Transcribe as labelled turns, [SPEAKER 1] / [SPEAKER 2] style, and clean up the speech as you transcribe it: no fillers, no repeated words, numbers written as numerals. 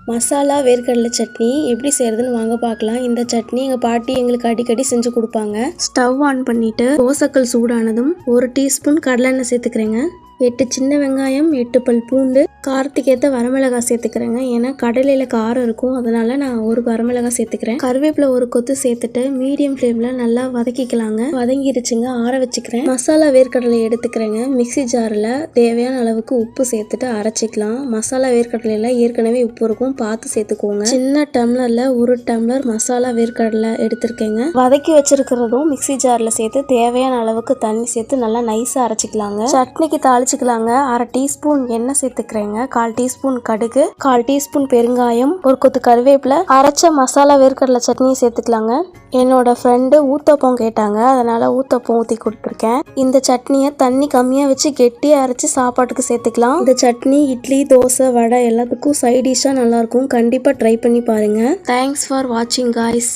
[SPEAKER 1] மசாலா வேர்க்கடலை சட்னி எப்படி செய்யறதுன்னு வாங்க பார்க்கலாம். இந்த சட்னி எங்கள் பாட்டி எங்களுக்கு அடிக்கடி செஞ்சு கொடுப்பாங்க. ஸ்டவ் ஆன் பண்ணிட்டு தோசைக்கல் சூடானதும் 1 டீஸ்பூன் கடலெண்ணெய் சேர்த்துக்கிறேங்க. 8 சின்ன வெங்காயம், 8 பல் பூண்டு, காரத்துக்கு ஏற்ற வரமிளகாய் சேர்த்துக்கிறேங்க. ஏன்னா கடலையில் காரம் இருக்கும், அதனால நான் 1 வரமிளகாய் சேர்த்துக்கிறேன். கருவேப்பிலை 1 கொத்து சேர்த்துட்டு மீடியம் ஃப்ளேமில் நல்லா வதக்கிக்கலாங்க. வதங்கிருச்சுங்க, ஆற வச்சுக்கிறேன். மசாலா வேர்க்கடலை எடுத்துக்கிறேங்க. மிக்சி ஜாரில் தேவையான அளவுக்கு உப்பு சேர்த்துட்டு அரைச்சிக்கலாம். மசாலா வேர்க்கடலையில் ஏற்கனவே உப்பு இருக்கும், பார்த்து சேர்த்துக்கோங்க. சின்ன டம்ளரில் 1 டம்ளர் மசாலா வேர்க்கடலை எடுத்துருக்கேங்க. வதக்கி வச்சிருக்கிறதும் மிக்சி ஜாரில் சேர்த்து தேவையான அளவுக்கு தண்ணி சேர்த்து நல்லா நைஸாக அரைச்சிக்கலாங்க. சட்னிக்கு தாளிச்சுக்கலாங்க. 1/2 டீஸ்பூன் எண்ணெய் சேர்த்துக்கிறேங்க. 1/4 டீஸ்பூன் கடுகு, 1/4 டீஸ்பூன் பெருங்காயம், 1 கொத்து கருவேப்பிலை, அரைச்ச மசாலா வேர்க்கடலை சட்னியை சேர்த்துக்கலாங்க. என்னோட ஃப்ரெண்டு ஊத்தப்பம் கேட்டாங்க, அதனால ஊத்தப்பம் ஊற்றி கொடுத்துருக்கேன். இந்த சட்னியை தண்ணி கம்மியாக வச்சு கெட்டியாக அரைச்சி சாப்பாட்டுக்கு சேர்த்துக்கலாம். இந்த சட்னி இட்லி, தோசை, வடை எல்லாத்துக்கும் சைட் டிஷ்ஷாக நல்லாயிருக்கும். கண்டிப்பாக ட்ரை பண்ணி பாருங்கள். தேங்க்ஸ் ஃபார் வாட்சிங் காய்ஸ்.